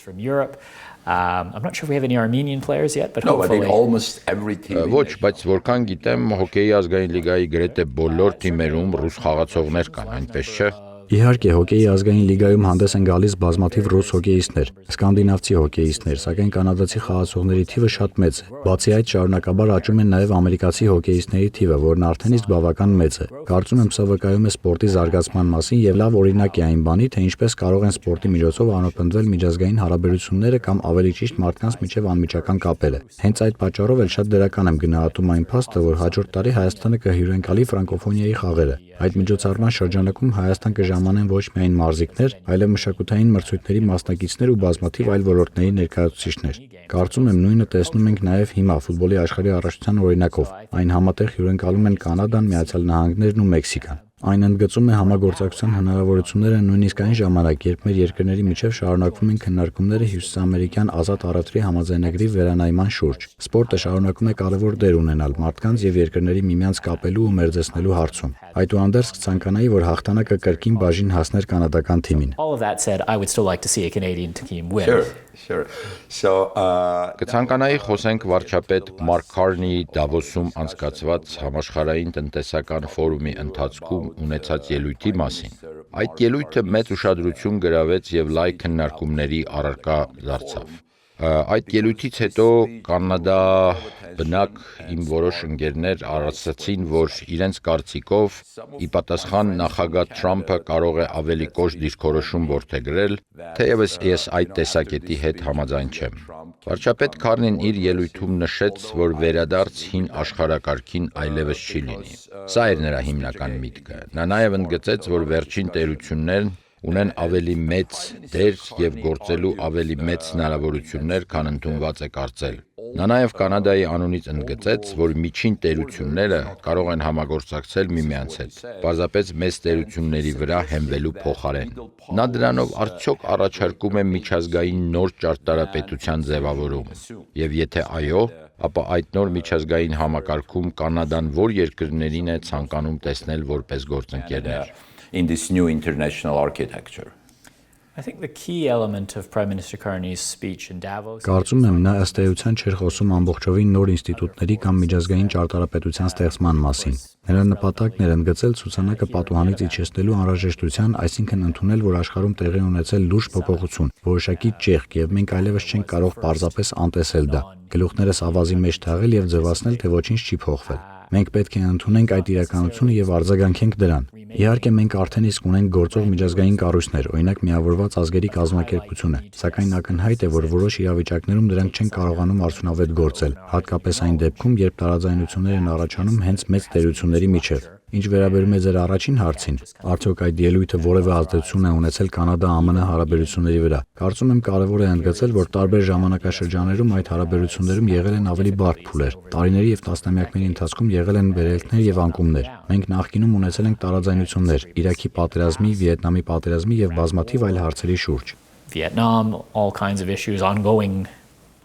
I'm not sure if we have any Armenian players yet, but No, I think hopefully. almost every team. Ոչ, բայց որքան գիտեմ, հոկեյի ազգային լիգայի գրեթե բոլոր թիմերում ռուս խաղացողներ կան, այնպես չէ։ Իհարկե, հոկեյի ազգային լիգայում հանդես են գալիս բազմաթիվ ռուս հոկեյիստներ, սկանդինավցի հոկեյիստներ, սակայն կանադացի խաղացողների թիվը շատ մեծ է։ Բացի այդ, շարունակաբար աճում են նաև ամերիկացի հոկեյիստների թիվը, որն արդեն իսկ բավական մեծ է։ Կարծում եմ, սա վկայում է սպորտի զարգացման մասին եւ լավ օրինակ է այն բանի, թե ինչպես կարող են սպորտի միջոցով անապնդվել միջազգային հարաբերությունները կամ ավելի ճիշտ մարդկանց միջև անմիջական կապերը։ Հենց այդ պատճառով էլ շատ դրական եմ գնահատում այն փաստը, որ հաջորդ տարի Հայաստանը կհյուրընկալի ֆրանկոֆոնիայի խաղերը։ Այդ միջոցառման շրջանակում Հայաստան կժամանեն ոչ միայն մարզիկներ, այլև մշակութային մրցույթների մասնակիցներ ու բազմաթիվ այլ ոլորտների ներկայացուցիչներ։ Կարծում եմ նույնը տեսնում ենք նաև հիմա ֆուտբոլի աշխարհի առաջնության օրինակով։ Այն համատեղ հյուրընկալում են Կանադան, Միացյալ Նահանգներն ու Մեքսիկան։ Այն ընդգծում է համագործակցության հնարավորությունները նույնիսկ այն ժամանակ, երբ մեր երկրների միջև շարունակվում են քննարկումները հյուսիսամերիկյան ազատ առևտրի համաձայնագրի վերանայման շուրջ։ Սպորտը շարունակում է կարևոր դեր ունենալ մարդկանց եւ երկրների միմյանց կապելու ու մերձեցնելու հարցում։ Այդուհանդերձ կցանկանայի, որ հաղթանակը կրկին բաժին հասներ կանադական թիմին։ All of that said, I would still like to see a Canadian team win. Sure. So, Կցանկանայի խոսենք վարչապետ Մարկ Քարնիի Դավոսում անցկացված համաշխարհային տնտեսական ֆորումի ընթացքում ունեցած ելույթի մասին։ Այդ ելույթը մեծ ուշադրություն գրավեց եւ լայք քննարկումների առարկա դարձավ։ Այդ ելույթից հետո Կանադա բնակ իմ որոշ ընկերներ ասացին, որ իրենց կարծիքով ի պատասխան նախագահ Թրամփը կարող է ավելի կոշտ դիրքորոշում որդեգրել, թեևս ես այդ տեսակետի հետ համաձայն չեմ։ Վարչապետ Քարնին իր ելույթում նշեց, որ վերադարձ հին աշխարհակարգին այլևս չի լինի։ Սա էր նրա հիմնական միտքը։ Նա նաև ընդգծեց, որ վերջին տերություններն ունեն ավելի մեծ դեր եւ գործելու ավելի մեծ հնարավորություններ, քան ընդունված է կարծել։ Նա նաև Կանադայի անունից ընդգծեց, որ միջին տերությունները կարող են համագործակցել միմյանց հետ, պարզապես մեծ տերությունների վրա հենվելու փոխարեն։ Նա դրանով արդյոք առաջարկում է միջազգային նոր ճարտարապետության ձևավորում, եւ եթե այո, ապա այդ նոր միջազգային համակարգում Կանադան որ երկրներին է ցանկանում տեսնել որպես գործընկերներ։ In this new international architecture. I think the key element of Prime Minister Carney's speech in Davos. Կարծում եմ, նա ըստ էության չէր խոսում ամբողջովին նոր ինստիտուտների կամ միջազգային ճարտարապետության ստեղծման մասին։ Նրա նպատակն էր ընդգծել ցուցանակը պատուհանից իջեցնելու անհրաժեշտության, այսինքն ընդունել, որ աշխարհում տեղի ունեցել լուրջ փոփոխություն, որոշակի ճեղք, եւ մենք այլևս չենք կարող պարզապես անտեսել դա։ Գլուխներս ավազի մեջ թաղել եւ ձևացնել, թե ոչինչ չի փոխվել։ Մենք պետք է ընդունենք այդ իրականությունը եւ արձագանքենք դրան։ Իհարկե, մենք արդեն իսկ ունենք գործող միջազգային կառույցներ, օրինակ Միավորված ազգերի կազմակերպությունը, սակայն ակնհայտ է, որ որոշ իրավիճակներում դրանք չեն կարողանում արդյունավետ գործել, հատկապես այն դեպքում, երբ տարաձայնություններ են առաջանում հենց մեծ տերությունների միջև։ Ինչ վերաբերում է ձեր առաջին հարցին, արդյոք այդ ելույթը որևէ ազդեցություն է ունեցել Կանադա-ԱՄՆ հարաբերությունների վրա։ Կարծում եմ կարևոր է ընդգծել, որ տարբեր ժամանակաշրջաններում այդ հարաբերություններում եղել են ավելի բարդ փուլեր։ Տարիների եւ տասնամյակների ընթացքում եղել են վերելքներ եւ անկումներ։ Մենք նախկինում ունեցել ենք տարաձայնություններ Իրաքի պատերազմի, Վիետնամի պատերազմի եւ բազմաթիվ այլ հարցերի շուրջ։ Vietnam, all kinds of issues ongoing.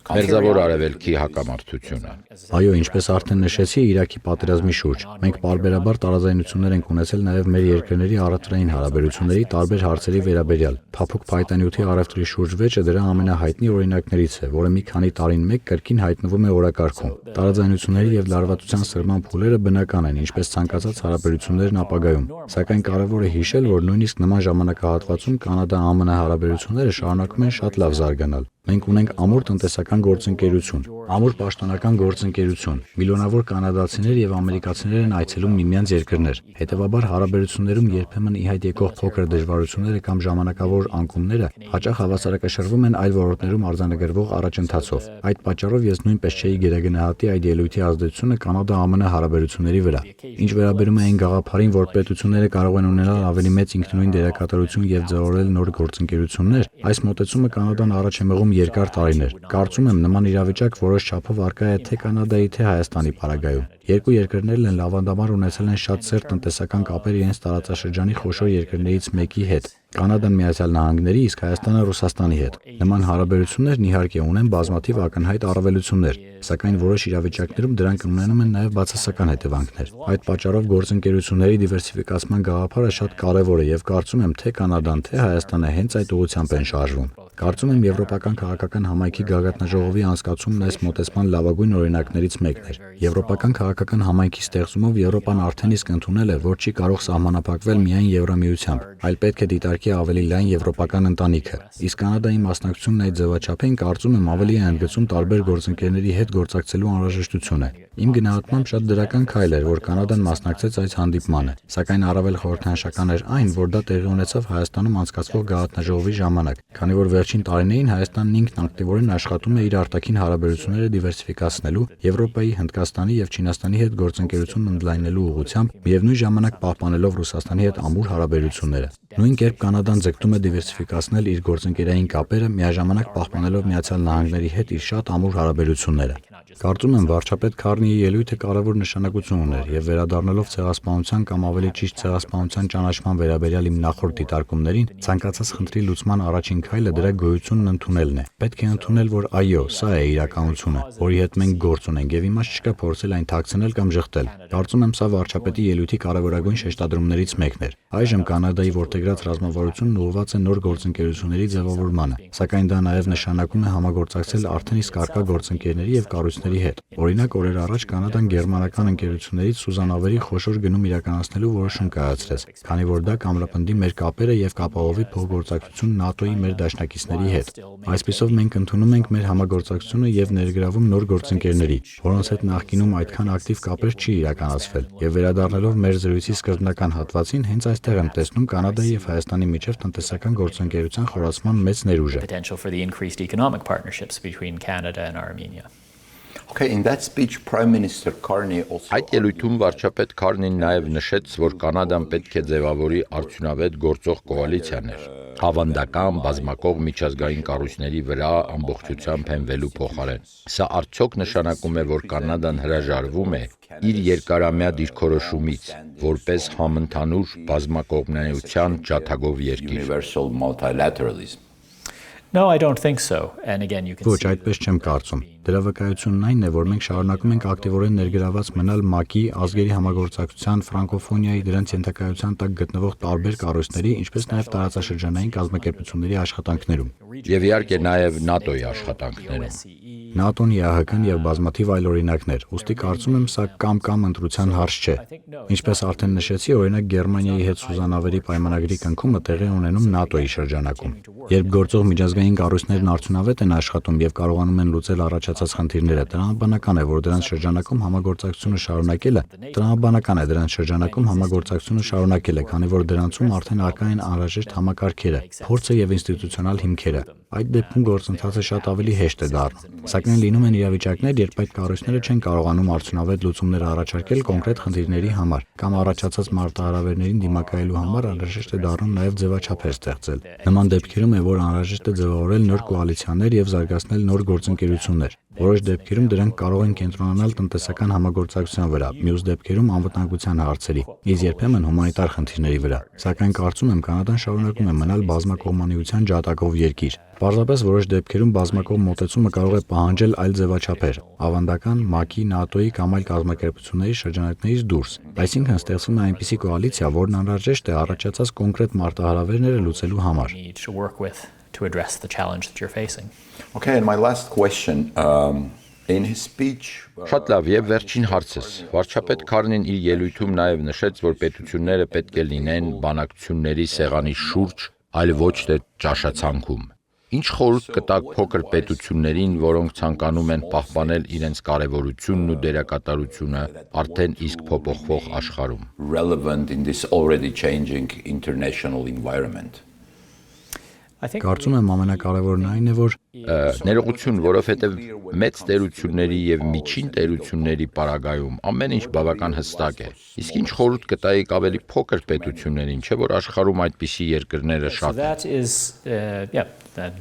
Մերձավոր Արևելքի հակամարտությունը։ Այո, ինչպես արդեն նշեցի, Իրաքի պատերազմի շուրջ մենք պարբերաբար տարաձայնություններ ենք ունեցել նաև մեր երկրների առևտրային հարաբերությունների տարբեր հարցերի վերաբերյալ։ Փափուկ փայտանյութի առևտրի շուրջ վեճը դրա ամենահայտնի օրինակներից է, որը մի քանի տարին մեկ կրկին հայտնվում է օրակարգում։ Տարաձայնությունների եւ լարվածության սրման փուլերը բնական են, ինչպես ցանկացած հարաբերություններն ապագայում։ Սակայն կարևոր է հիշել, որ նույնիսկ նման ժամանակահատվածում Կանադա-ԱՄՆ հարաբերությունները շարունակում են շատ լավ զարգանալ։ Մենք ունենք ամուր տնտեսական գործընկերություն, ամուր պաշտոնական գործընկերություն, միլիոնավոր կանադացիներ եւ ամերիկացիներ են այցելում միմյանց երկրներ։ Հետևաբար հարաբերություններում երբեմն ի հայտ եկող փոքր դժվարությունները կամ ժամանակավոր անկումները հաճախ հավասարակշռվում են այլ ոլորտներում արձանագրվող առաջընթացով։ Այդ պատճառով ես նույնպես չէի գերագնահատի այդ ելույթի ազդեցությունը Կանադա-ԱՄՆ հարաբերությունների վրա։ Ինչ վերաբերում է այն գաղափարին, որ պետությունները կարող են ունենալ ավելի մեծ ինքնուրույն դերակատարություն եւ ձևավորել նոր գործընկերություններ, այս մոտեցումը Կանադան առաջ է մղում երկար տարիներ։ Կարծում եմ նման իրավիճակ որոշ չափով առկա է թե Կանադայի, թե Հայաստանի պարագայում։ Երկու երկրներն են լավանդամար ունեցել են շատ սերտ տնտեսական կապեր իրենց տարածաշրջանի խոշոր երկրներից մեկի հետ։ Կանադան Միացյալ Նահանգների, իսկ Հայաստանը Ռուսաստանի հետ։ Նման հարաբերություններն իհարկե ունեն բազմաթիվ ակնհայտ առավելություններ, սակայն որոշ իրավիճակներում դրանք ունենում են նաև բացասական հետևանքներ։ Այդ պատճառով գործընկերությունների դիվերսիֆիկացման գաղափարը շատ կարևոր է եւ կարծում եմ թե Կանադան, թե Հայաստանը հենց այդ ուղղությամբ են շարժվում։ Կարծում եմ Եվրոպական քաղաքական համայնքի գագաթնաժողովի անցկացումն այս մոտեցման լավագույն օրինակներից մեկն էր։ Եվրոպական քաղաքական համայնքի ստեղծումով Եվրոպան արդեն իսկ ընդունել է, որ չի կարող սահմանափակվել միայն Եվրամիությամբ, այլ պետք է դիտարկի ավելի լայն եվրոպական ընտանիքը։ Իսկ Կանադայի մասնակցությունն այդ ձևաչափին կարծում եմ ավելի է ընդգծում տարբեր գործընկերների հետ գործակցելու անհրաժեշտությունը։ Իմ գնահատմամբ շատ դրական քայլ էր, որ Կանադան մասնակցեց այս հանդիպմանը, սակայն առավել խորհրդանշական էր այն, որ դա տեղի ունեցավ Հայաստանում անցկացվող գաղափարաժողովի ժամանակ, քանի որ վերջին տարիներին Հայաստանն ինքն ակտիվորեն աշխատում է իր արտաքին հարաբերությունները դիվերսիֆիկացնելու, Եվրոպայի, Հնդկաստանի եւ Չինաստանի հետ գործընկերություն ընդլայնելու ուղղությամբ, միևնույն ժամանակ պահպանելով Ռուսաստանի հետ ամուր հարաբերությունները։ Նույն կերպ Կանադան ձգտում է դիվերսիֆիկացնել իր գործընկերային կապերը, միաժամանակ պահպանելով Միացյալ Նահանգների հետ իր շատ ամուր հարաբերությունները։ Կարծում եմ վարչապետ Քարնիի ելույթը կարևոր նշանակություն ուներ եւ վերադառնալով ցեղասպանության կամ ավելի ճիշտ ցեղասպանության ճանաչման վերաբերյալ իմ նախորդ դիտարկումներին, ցանկացած խնդրի լուծման առաջին քայլը դրա գոյությունն ընդունելն է։ Պետք է ընդունել, որ այո, սա է իրականությունը, որի հետ մենք գործ ունենք եւ իմաստ չկա փորձել այն թաքցնել կամ ժխտել։ Կարծում եմ սա վարչապետի ելույթի կարևորագույն շեշտադրումներից մեկն էր։ Այժմ Կանադայի որտեղած ռազմավարությունն ուղղված է նոր գործընկերությունների ձևավորմանը, սակայն դա նաև նշանակում է համագործակցել արդեն իսկ առկա գործընկերների եւ կառույցների կառույցների հետ։ Օրինակ, օրեր առաջ Կանադան գերմանական ընկերություններից սուզանավերի խոշոր գնում իրականացնելու որոշում կայացրեց, քանի որ դա կամրապնդի մեր կապերը եւ կապահովի փոխգործակցություն ՆԱՏՕ-ի մեր դաշնակիցների հետ։ Այսպիսով մենք ընդունում ենք մեր համագործակցությունը եւ ներգրավում նոր գործընկերների, որոնց հետ նախկինում այդքան ակտիվ կապեր չի իրականացվել, եւ վերադառնալով մեր զրույցի սկզբնական հատվածին, հենց այստեղ եմ տեսնում Կանադայի եւ Հայաստանի միջև տնտեսական գործընկերության խորացման մեծ ներուժը։ Potential for the increased economic partnerships between Canada and Armenia. Okay, in that speech, Prime Minister Carney also. Այդ ելույթում վարչապետ Քարնին նաև նշեց, որ Կանադան պետք է ձևավորի արդյունավետ գործող կոալիցիաներ, հավանդական բազմակողմ միջազգային կառույցների վրա ամբողջությամբ հենվելու փոխարեն։ Սա արդյոք նշանակում է, որ Կանադան հրաժարվում է իր երկարամյա դիրքորոշումից, որպես համընդհանուր բազմակողմնայության ջաթագով երկիր։ Universal multilateralism. No, I don't think so. And again, you can Ոչ, see այդպես չեմ կարծում։ Դրա վկայությունն այն է, որ մենք շարունակում ենք ակտիվորեն ներգրաված մնալ ՄԱԿ-ի, ազգերի համագործակցության, ֆրանկոֆոնիայի, դրանց ենթակայության տակ գտնվող տարբեր կառույցների, ինչպես նաև տարածաշրջանային կազմակերպությունների աշխատանքներում։ Եվ իհարկե նաև ՆԱՏՕ-ի աշխատանքներում։ ՆԱՏՕ-ն, ԵԱՀԿ-ն եւ բազմաթիվ այլ օրինակներ։ Ուստի կարծում եմ, սա կամ ընտրության հարց չէ։ Ինչպես արդեն նշեցի, օրինակ Գերմանիայի հետ սուզանավերի պայմանագրի կնքումը տեղի ունենում ՆԱՏՕ-ի շրջանակում։ Երբ գործող միջազգային կառույցներն արդյունավետ են աշխատում եւ կարողանում են լուծել առաջացած խնդիրները, տրամաբանական է, որ դրանց շրջանակում համագործակցությունը շարունակելը, քանի որ դրանցում արդեն արկա են անհրաժեշտ համակարգերը, փորձը եւ ինստիտուցիոնալ հիմքերը։ Այդ դեպքում գործընթացը շատ ավելի հեշտ է դառնում։ Սակայն լինում են իրավիճակներ, երբ այդ կառույցները չեն կարողանում արդյունավետ լուծումներ առաջարկել կոնկրետ խնդիրների համար, կամ առաջացած մարտահրավերներին դիմակայելու համար անհրաժեշտ է դառնում նաև ձևաչափեր ստեղծել։ Նման դեպքերում է, որ անհրաժեշտ է ձևավորել նոր կոալիցիաներ եւ զարգացնել նոր գործընկերություններ։ Որոշ դեպքերում դրանք կարող են կենտրոնանալ տնտեսական համագործակցության վրա, մյուս դեպքերում անվտանգության հարցերի, իսկ երբեմն հումանիտար խնդիրների վրա։ Սակայն կարծում եմ, Կանադան շարունակում է մնալ բազմակողմանիության ջատագով երկիր։ Պարզապես որոշ դեպքերում բազմակողմ մոտեցումը կարող է պահանջել այլ ձևաչափեր, ավանդական ՄԱԿ-ի, ՆԱՏՕ-ի կամ այլ կազմակերպությունների շրջանակներից դուրս։ Այսինքն ստեղծվում է այնպիսի կոալիցիա, որն անհրաժեշտ է առաջացած կոնկրետ մարտահրավերները լուծելու համար։ need to work with to address the challenge that you're facing. Okay, and my last question. In his speech. Շատ լավ, եւ վերջին հարցս։ Վարչապետ Քարնին իր ելույթում նաև նշեց, որ պետությունները պետք է լինեն բանակցությունների սեղանի շուրջ, այլ ոչ թե ճաշացանկում։ Ինչ խորհուրդ կտաք փոքր պետություններին, որոնք ցանկանում են պահպանել իրենց կարևորությունն ու դերակատարությունը արդեն իսկ փոփոխվող աշխարհում։ Relevant in this already changing international environment. Կարծում եմ ամենակարևորն այն է, որ Ներողություն, որովհետև մեծ տերությունների եւ միջին տերությունների պարագայում ամեն ինչ բավական հստակ է։ Իսկ ինչ խորհուրդ կտայիք ավելի փոքր պետություններին, չէ՞ որ աշխարհում այդպիսի երկրները So շատ են։ that is,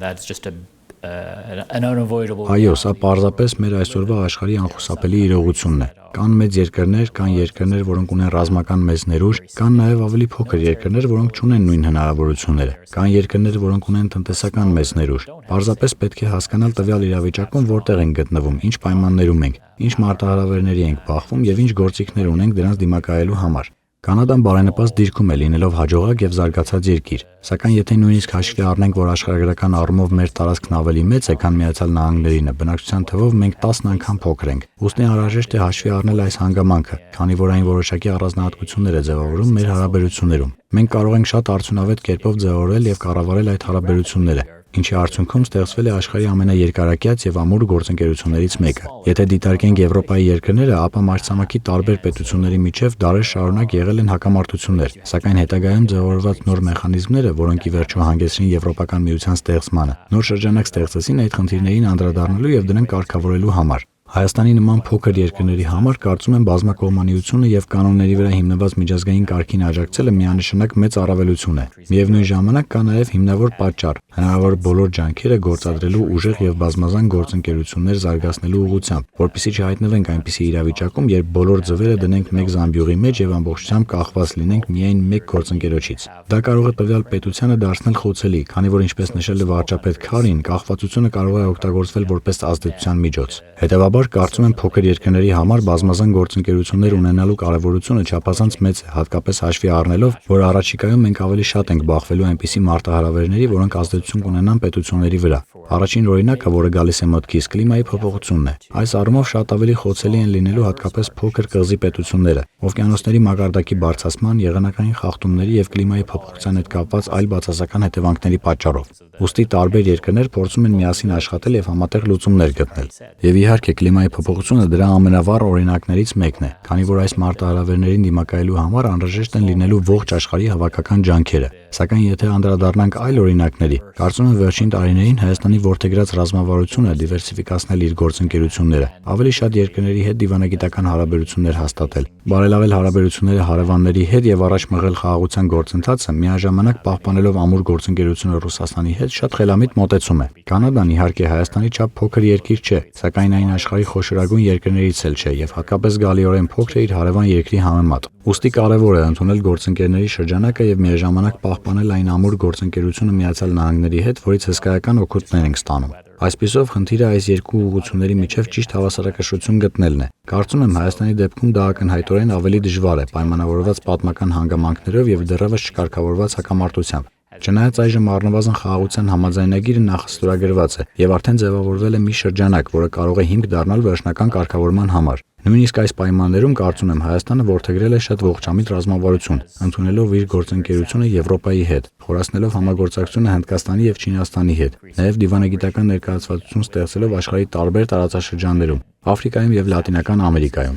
that's just an unavoidable. այո, սա պարզապես մեր այսօրվա աշխարհի անխուսափելի իրողությունն է։ Կան մեծ երկրներ, կան երկրներ, որոնք ունեն ռազմական մեծ ներուժ, կան նաև ավելի փոքր երկրներ, որոնք չունեն նույն հնարավորությունները։ Կան երկրներ, որոնք ունեն տնտեսական մեծ ներուժ։ Պարզապես պետք է հասկանալ տվյալ իրավիճակում որտեղ ենք գտնվում, ինչ պայմաններում ենք, ինչ մարտահրավերների ենք բախվում եւ ինչ գործիքներ ունենք դրանց դիմակայելու համար։ Կանադան բարենպաստ դիրքում է լինելով հաջողակ եւ զարգացած երկիր, սակայն եթե նույնիսկ հաշվի առնենք, որ աշխարհագրական առումով մեր տարածքն ավելի մեծ է, քան Միացյալ Նահանգներինը, բնակչության թվով մենք 10 անգամ փոքր ենք։ Ուստի անհրաժեշտ է հաշվի առնել այս հանգամանքը, քանի որ այն որոշակի առանձնահատկություններ է ձևավորում մեր հարաբերություններում։ Մենք կարող ենք շատ արդյունավետ կերպով ձևավորել եւ կառավարել այդ հարաբերությունները, ինչի արդյունքում ստեղծվել է աշխարհի ամենաերկարակյաց եւ ամուր գործընկերություններից մեկը։ Եթե դիտարկենք Եվրոպայի երկրները, ապա մայրցամաքի տարբեր պետությունների միջև դարեր շարունակ եղել են հակամարտություններ, սակայն հետագայում ձևավորված նոր մեխանիզմները, որոնք ի վերջո հանգեցրին Եվրոպական միության ստեղծմանը, նոր շրջանակ ստեղծեցին այդ խնդիրներին անդրադառնալու եւ դրանք կարգավորելու համար։ Հայաստանի նման փոքր երկրների համար կարծում եմ բազմակողմանիությունը եւ կանոնների վրա հիմնված միջազգային կարգին աջակցելը միանշանակ մեծ առավելություն է։ Միևնույն ժամանակ կա նաեւ հիմնավոր պատճառ՝ հնարավոր բոլոր ջանքերը գործադրելու ուժեղ եւ բազմազան գործընկերություններ զարգացնելու ուղղությամբ, որpիսի չհայտնվենք այնպիսի իրավիճակում, երբ բոլոր ձվերը դնենք մեկ զամբյուղի մեջ եւ ամբողջությամբ կախված լինենք միայն մեկ գործընկերոջից։ Դա կարող է տվյալ պետությանը դարձնել խոցելի, քանի որ ինչպես նշել է վարչապետ Քարին, կախվածությունը կարող է օգտագործվել որպես ազդեցության միջոց։ Հետևաբար համար կարծում եմ փոքր երկրների համար բազմազան գործընկերություններ ունենալու կարևորությունը չափազանց մեծ է, հատկապես հաշվի առնելով, որ առաջիկայում մենք ավելի շատ ենք բախվելու այնպիսի մարտահրավերների, որոնք ազդեցություն կունենան պետությունների վրա։ Առաջին օրինակը, որը գալիս է մտքիս, կլիմայի փոփոխությունն է։ Այս առումով շատ ավելի խոցելի են լինելու հատկապես փոքր կղզի պետությունները, օվկիանոսների մակարդակի բարձրացման, եղանակային խախտումների եւ կլիմայի փոփոխության հետ կապված այլ բացասական հետևանքների պատճառով։ Ուստի տարբեր երկրներ փորձում են միասին աշխատել եւ համատեղ լուծումներ գտնել։ Եվ իհարկե կլիմայի փոփոխությունը դրա ամենավառ օրինակներից մեկն է, քանի որ այս մարտահրավերներին դիմակայելու համար անհրաժեշտ են լինելու ողջ աշխարհի հավաքական ջանքերը։ Սակայն եթե անդրադառնանք այլ օրինակների, կարծում եմ վերջին տարիներին Հայաստանի որդեգրած ռազմավարությունը դիվերսիֆիկացնել իր գործընկերությունները, ավելի շատ երկրների հետ դիվանագիտական հարաբերություններ հաստատել, բարելավել հարաբերությունները հարևանների հետ եւ առաջ մղել խաղաղության գործընթացը, միաժամանակ պահպանելով ամուր գործընկերությունը Ռուսաստանի հետ շատ խելամիտ մոտեցում է։ Կանադան իհարկե Հայաստանի չափ փոքր երկիր չէ, սակայն այն աշխարհի խոշորագույն երկրներից էլ չէ եւ հատկապես զգալիորեն փոքր է իր հարևան երկրի համեմատ։ Ուստի կարևոր է ընդունել գործընկերների շրջանակը եւ միաժամանակ պահպանել այն ամուր գործընկերությունը Միացյալ Նահանգների հետ, որից հսկայական օգուտներ ենք ստանում։ Այսպիսով խնդիրը այս երկու ուղղությունների միջև ճիշտ հավասարակշռություն գտնելն է։ Կարծում եմ Հայաստանի դեպքում դա ակնհայտորեն ավելի դժվար է, պայմանավորված պատմական հանգամանքներով եւ դեռևս չկարգավորված հակամարտությամբ։ Չնայած այժմ առնվազն խաղաղության համաձայնագիրը նախաստորագրված է եւ արդեն ձևավորվել է մի շրջանակ, որը կարող է հիմք դառնալ վերջնական կարգավորման համար։ Նույնիսկ այս պայմաններում կարծում եմ Հայաստանը որդեգրել է շատ ողջամիտ ռազմավարություն, ընդունելով իր գործընկերությունը Եվրոպայի հետ, խորացնելով համագործակցությունը Հնդկաստանի եւ Չինաստանի հետ, նաեւ դիվանագիտական ներկայացվածություն ստեղծելով աշխարհի տարբեր տարածաշրջաններում, Աֆրիկայում եւ Լատինական Ամերիկայում։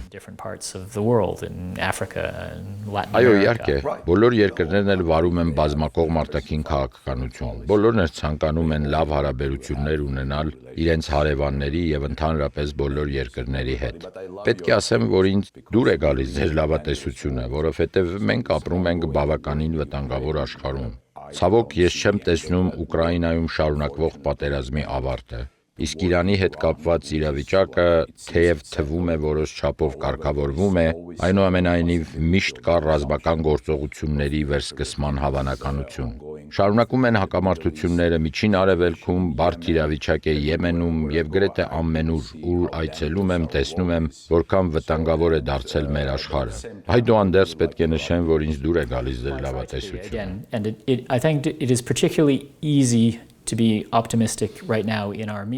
Այո, իհարկե, բոլոր երկրներն էլ վարում են բազմակողմ արտաքին քաղաքականություն։ Բոլորն էլ ցանկանում են լավ հարաբերություններ ունենալ իրենց հարևանների եւ ընդհանրապես բոլոր երկրների հետ։ Պետք է ասեմ, որ ինձ դուր է գալիս ձեր լավատեսությունը, որովհետեւ մենք ապրում ենք բավականին վտանգավոր աշխարհում։ Ցավոք, ես չեմ տեսնում Ուկրաինայում շարունակվող պատերազմի ավարտը։ Իսկ Իրանի հետ կապված իրավիճակը, թեև թվում է որոշ չափով կարգավորվում է, այնուամենայնիվ միշտ կա ռազմական գործողությունների վերսկսման հավանականություն։ Շարունակում են հակամարտությունները Միջին Արևելքում, բարդ իրավիճակ է Եմենում եւ գրեթե ամենուր, ուր այցելում եմ, տեսնում եմ, որքան վտանգավոր է դարձել մեր աշխարհը։ Այդուհանդերձ պետք է նշեմ, որ ինձ դուր է գալիս ձեր լավատեսությունը։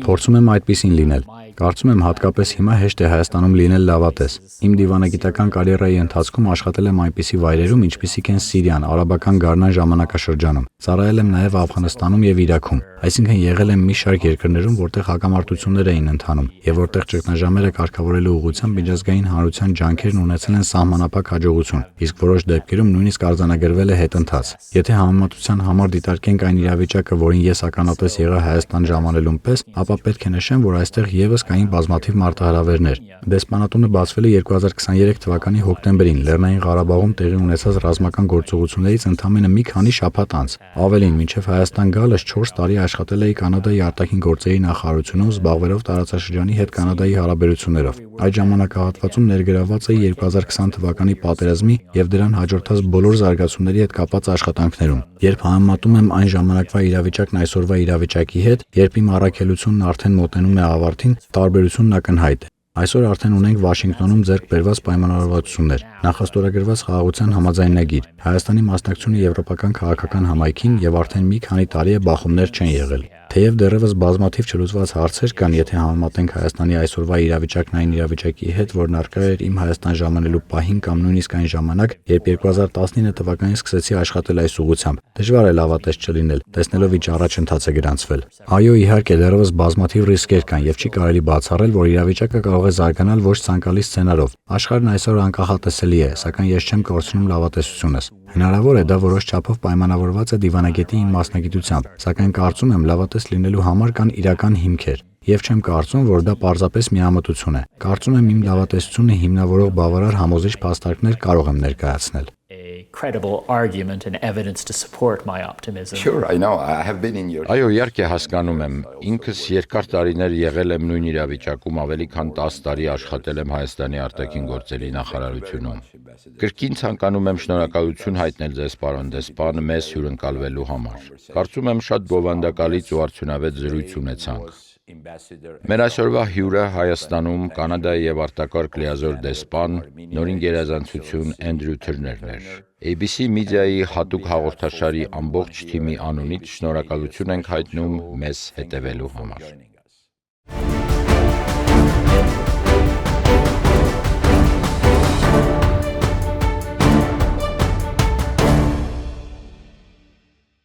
Փորձում եմ այդպեսին լինել։ Կարծում եմ հատկապես հիմա հեշտ է Հայաստանում լինել լավատես։ Իմ դիվանագիտական կարիերայի ընթացքում աշխատել եմ այնպիսի վայրերում, ինչպիսիք են Սիրիան, Արաբական Գարնան ժամանակաշրջանում։ Ծառայել եմ նաև Աֆղանստանում եւ Իրաքում։ Այսինքն եղել եմ մի շարք երկրներում, որտեղ հակամարտություններ էին ընթանում եւ որտեղ ճգնաժամերը կարգավորելու ուղղությամբ միջազգային հանրության ջանքերն ունեցել են սահմանափակ հաջողություն, իսկ որոշ դեպքերում նույնիսկ արձանագրվել է հետընթաց։ Եթե համեմատության համար դիտարկենք այն իրավիճակը, որին ես ականատես եղա Հայաստան ժամանելուն պես, ապա պետք է նշեմ, որ այստեղ եւս կային բազմաթիվ մարտահրավերներ։ Դեսպանատունը բացվել է 2023 թվականի հոկտեմբերին Լեռնային Ղարաբաղում տեղի ունեցած ռազմական գործողություններից ընդամենը մի քանի շաբաթ անց։ Ավելին, մինչև Հայաստան գալս 4 տարի աշխատել էի Կանադայի արտաքին գործերի նախարարությունում, զբաղվելով տարածաշրջանի հետ Կանադայի հարաբերություններով։ Այդ ժամանակահատվածում ներգրավված էի 2020 թվականի պատերազմի եւ դրան հաջորդած բոլոր զարգացումների հետ կապված աշխատանքներում։ Երբ համեմատում եմ այն ժամանակվա իրավիճակն այսօրվա իրավիճակի հետ, երբ իմ առաքելությունն արդեն մոտենում է ավարտին, տարբերությունն ակնհայտ է։ Այսօր արդեն ունենք Վաշինգտոնում ձեռք բերված պայմանավորվածություններ, նախաստորագրված խաղաղության համաձայնագիր, Հայաստանի մասնակցությունը եվրոպական քաղաքական համայնքին եւ արդեն մի քանի տարի է բախումներ չեն եղել։ Թեև դեռևս բազմաթիվ չլուծված հարցեր կան, եթե համեմատենք Հայաստանի այսօրվա իրավիճակն այն իրավիճակի հետ, որն առկա էր իմ Հայաստան ժամանելու պահին կամ նույնիսկ այն ժամանակ, երբ 2019 թվականին սկսեցի աշխատել այս ուղղությամբ։ Դժվար է լավատես չլինել, տեսնելով ինչ առաջընթաց է գրանցվել։ Այո, իհարկե, դեռևս բազմաթիվ ռիսկեր կան եւ չի կարելի բացառել, որ իրավիճակը կարող է զարգանալ ոչ ցանկալի սցենարով։ Աշխարհն այսօր անկախատեսելի է, սակայն ես չեմ կորցնում լավատեսությունս։ Հնարավոր է դա որոշ չափով պայմանավորված է դիվանագետի իմ մասնագիտությամբ, սակայն կարծում եմ լավատես լինելու համար կան իրական հիմքեր։ Եվ չեմ կարծում, որ դա պարզապես միամտություն է։ Կարծում եմ իմ լավատեսությունը հիմնավորող բավարար համոզիչ փաստարկներ կարող եմ ներկայացնել։ Այո, իհարկե հասկանում եմ։ Ինքս երկար տարիներ եղել եմ նույն իրավիճակում, ավելի քան 10 տարի աշխատել եմ Հայաստանի արտաքին գործերի նախարարությունում։ Կրկին ցանկանում եմ շնորհակալություն հայտնել ձեզ, պարոն դեսպան, մեզ հյուրընկալվելու համար։ Կարծում եմ շատ բովանդակալից ու արդյունավետ զրույց ունեցանք։ Մեր այսօրվա հյուրը Հայաստանում Կանադայի եւ արտակարգ լիազոր դեսպան նորին գերազանցություն Էնդրյու Թրներն էր։ ABC Media-ի հատուկ հաղորդաշարի ամբողջ թիմի անունից շնորհակալություն ենք հայտնում մեզ հետևելու համար։